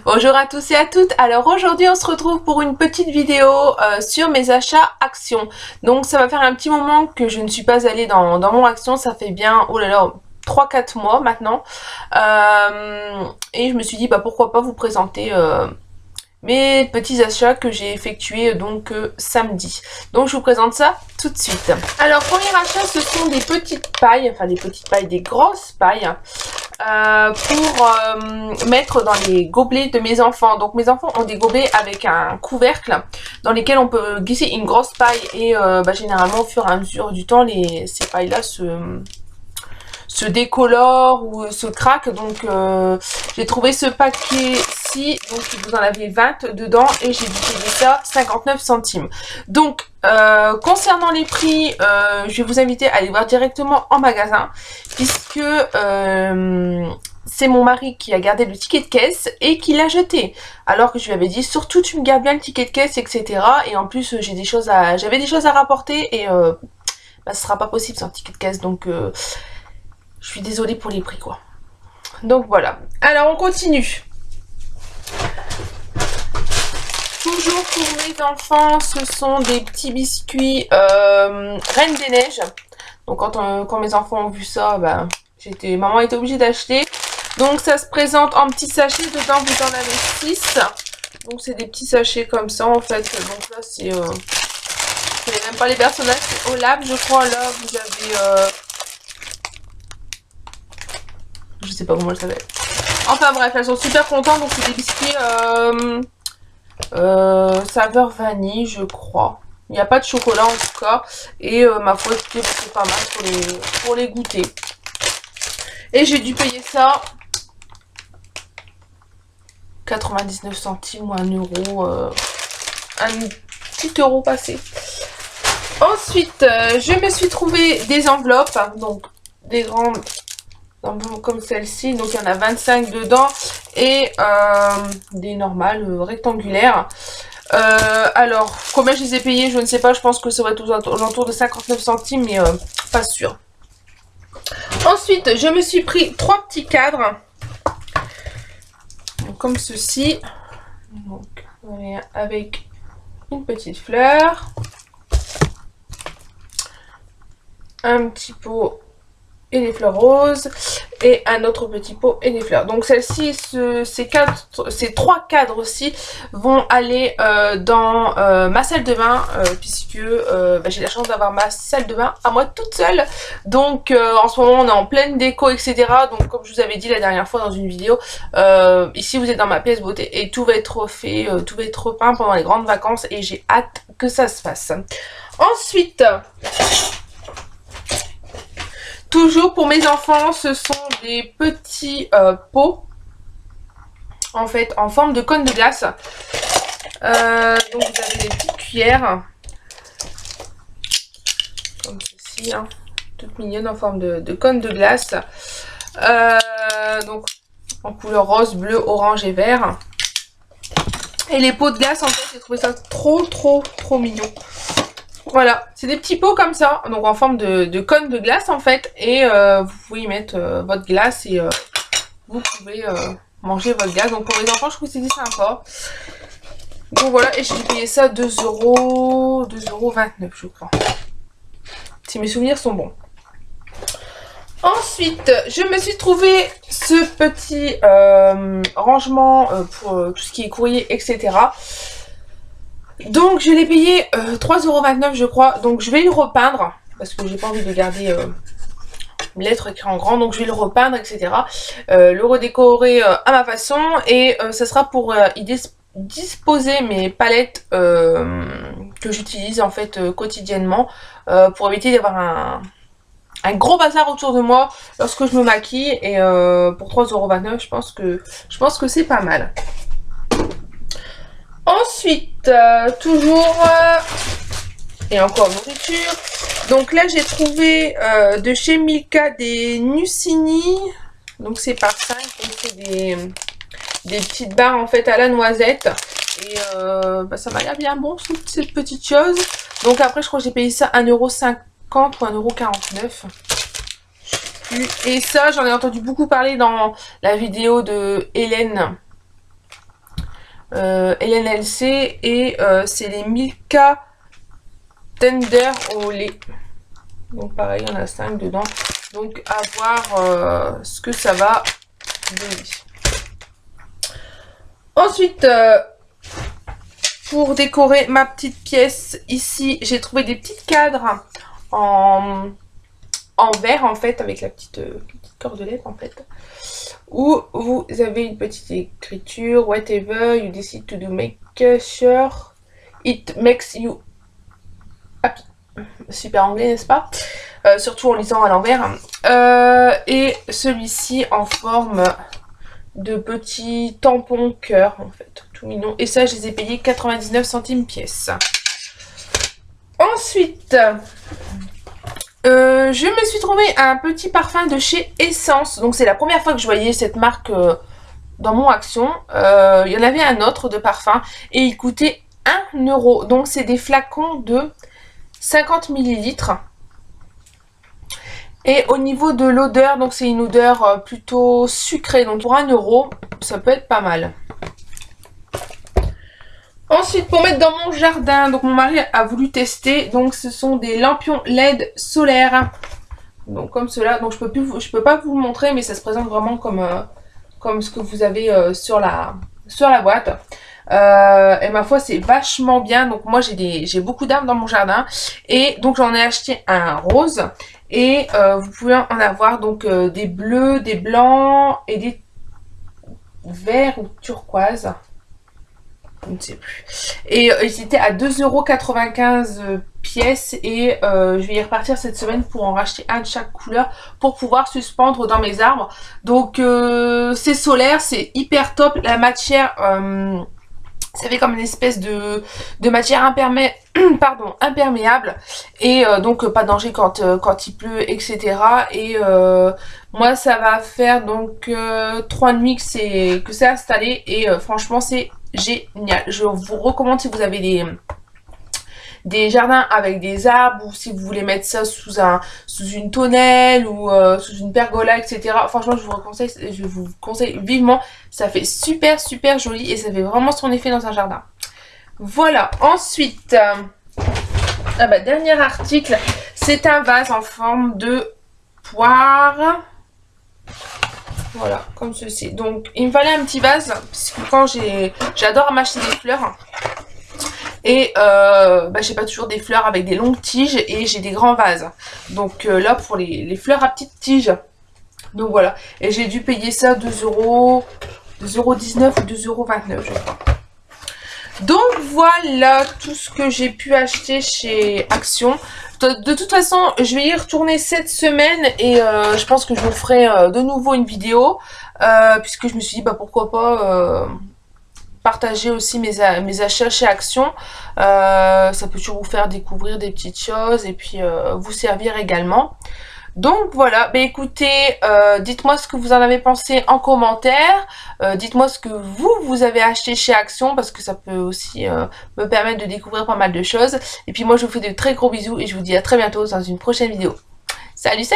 Bonjour à tous et à toutes. Alors aujourd'hui on se retrouve pour une petite vidéo sur mes achats Action. Donc ça va faire un petit moment que je ne suis pas allée dans mon Action, ça fait bien, oh là là, 3-4 mois maintenant. Et je me suis dit bah pourquoi pas vous présenter mes petits achats que j'ai effectués donc samedi. Donc je vous présente ça tout de suite. Alors premier achat, ce sont des petites pailles, enfin des petites pailles, des grosses pailles pour mettre dans les gobelets de mes enfants. Donc mes enfants ont des gobelets avec un couvercle dans lesquels on peut glisser une grosse paille et généralement au fur et à mesure du temps ces pailles là se décolore ou se craque. Donc j'ai trouvé ce paquet-ci, donc vous en avez 20 dedans et j'ai dû payer ça 59 centimes. Donc concernant les prix, je vais vous inviter à aller voir directement en magasin puisque c'est mon mari qui a gardé le ticket de caisse et qui l'a jeté. Alors que je lui avais dit surtout tu me gardes bien le ticket de caisse, etc. Et en plus j'avais des choses à rapporter et ce sera pas possible sans ticket de caisse. Donc je suis désolée pour les prix quoi. Donc voilà. Alors on continue. Toujours pour mes enfants, ce sont des petits biscuits Reine des Neiges. Donc quand mes enfants ont vu ça, maman était obligée d'acheter. Donc ça se présente en petits sachets. Dedans vous en avez 6. Donc c'est des petits sachets comme ça en fait. Donc là c'est je connais même pas les personnages. C'est Olaf je crois. Là vous avez je sais pas comment elle s'appelle. Enfin bref, elles sont super contentes. Donc c'est des biscuits saveur vanille je crois. Il n'y a pas de chocolat en tout cas. Et ma foi c'est pas mal pour les goûter. Et j'ai dû payer ça 99 centimes ou 1 euro. Un petit euro passé. Ensuite, je me suis trouvé des enveloppes. Donc des grandes comme celle-ci, donc il y en a 25 dedans et des normales rectangulaires. Alors combien je les ai payés je ne sais pas, je pense que ça va être aux alentours de 59 centimes mais pas sûr. Ensuite je me suis pris 3 petits cadres donc, comme ceci, donc avec une petite fleur, un petit pot et des fleurs roses et un autre petit pot et des fleurs. Donc celle-ci, ces 3 cadres aussi vont aller dans ma salle de bain puisque j'ai la chance d'avoir ma salle de bain à moi toute seule. Donc en ce moment on est en pleine déco, etc. Donc comme je vous avais dit la dernière fois dans une vidéo, ici vous êtes dans ma pièce beauté et tout va être refait, tout va être repeint pendant les grandes vacances et j'ai hâte que ça se fasse. Ensuite, toujours pour mes enfants, ce sont des petits pots en fait en forme de cône de glace. Donc vous avez des petites cuillères comme ceci, hein, toutes mignonnes en forme de cône de glace. Donc en couleur rose, bleu, orange et vert. Et les pots de glace en fait j'ai trouvé ça trop mignon. Voilà, c'est des petits pots comme ça, donc en forme de cône de glace en fait, et vous pouvez y mettre votre glace et vous pouvez manger votre glace. Donc pour les enfants, je trouve que c'est sympa. Donc voilà, et j'ai payé ça 2,29 € je crois. Si mes souvenirs sont bons. Ensuite, je me suis trouvé ce petit rangement pour tout ce qui est courrier, etc. Donc je l'ai payé 3,29 € je crois. Donc je vais le repeindre parce que j'ai pas envie de garder lettres écrites en grand. Donc je vais le repeindre, etc. Le redécorer à ma façon. Et ça sera pour y disposer mes palettes que j'utilise en fait quotidiennement. Pour éviter d'avoir un gros bazar autour de moi lorsque je me maquille. Et pour 3,29 € je pense que c'est pas mal. Ensuite, toujours et encore nourriture. Donc là j'ai trouvé de chez Milka des Nucini. Donc c'est par 5. Donc c'est des petites barres en fait à la noisette. Et ça m'a l'air bien bon cette petite chose. Donc après je crois que j'ai payé ça 1,50 € ou 1,49 €. Et ça j'en ai entendu beaucoup parler dans la vidéo de Hélène LNLC et c'est les Milka Tender au lait. Donc pareil, il y en a 5 dedans. Donc à voir ce que ça va donner. Ensuite, pour décorer ma petite pièce, ici j'ai trouvé des petits cadres en verre en fait, avec la petite cordelette en fait, où vous avez une petite écriture: whatever you decide to do, make sure it makes you happy. Super anglais, n'est-ce pas? Surtout en lisant à l'envers. Et celui-ci en forme de petit tampon cœur en fait, tout mignon. Et ça, je les ai payés 99 centimes pièce. Ensuite, je me suis trouvé un petit parfum de chez Essence. Donc c'est la première fois que je voyais cette marque dans mon Action. Il y en avait un autre de parfum et il coûtait 1 €. Donc c'est des flacons de 50 millilitres. Et au niveau de l'odeur, donc c'est une odeur plutôt sucrée. Donc pour 1 €, ça peut être pas mal. Ensuite, pour mettre dans mon jardin, donc mon mari a voulu tester. Donc ce sont des lampions LED solaires. Donc comme cela. Donc je peux pas vous le montrer, mais ça se présente vraiment comme ce que vous avez sur la boîte. Et ma foi, c'est vachement bien. Donc moi j'ai beaucoup d'arbres dans mon jardin. Et donc j'en ai acheté un rose. Et vous pouvez en avoir donc des bleus, des blancs et des verts ou turquoise. Je ne sais plus. Et ils étaient à 2,95 € pièce. Et je vais y repartir cette semaine pour en racheter un de chaque couleur pour pouvoir suspendre dans mes arbres. Donc c'est solaire, c'est hyper top. La matière, ça fait comme une espèce de matière imperméable. Et donc pas de danger quand il pleut, etc. Et moi ça va faire donc 3 nuits que c'est installé. Et franchement c'est génial. Je vous recommande si vous avez des jardins avec des arbres, ou si vous voulez mettre ça sous une tonnelle ou sous une pergola, etc. Franchement je vous conseille vivement. Ça fait super joli et ça fait vraiment son effet dans un jardin. Voilà. Ensuite, dernier article, c'est un vase en forme de poire. Voilà, comme ceci. Donc il me fallait un petit vase, puisque quand j'adore m'acheter des fleurs. Et j'ai pas toujours des fleurs avec des longues tiges, et j'ai des grands vases. Donc là pour les fleurs à petites tiges. Donc voilà. Et j'ai dû payer ça 2,19 € ou 2,29 € je crois. Donc voilà tout ce que j'ai pu acheter chez Action. De toute façon, je vais y retourner cette semaine et je pense que je vous ferai de nouveau une vidéo. Puisque je me suis dit pourquoi pas partager aussi mes achats chez Action. Ça peut toujours vous faire découvrir des petites choses et puis vous servir également. Donc voilà, écoutez, dites-moi ce que vous en avez pensé en commentaire. Dites-moi ce que vous avez acheté chez Action, parce que ça peut aussi me permettre de découvrir pas mal de choses. Et puis moi je vous fais de très gros bisous et je vous dis à très bientôt dans une prochaine vidéo. Salut!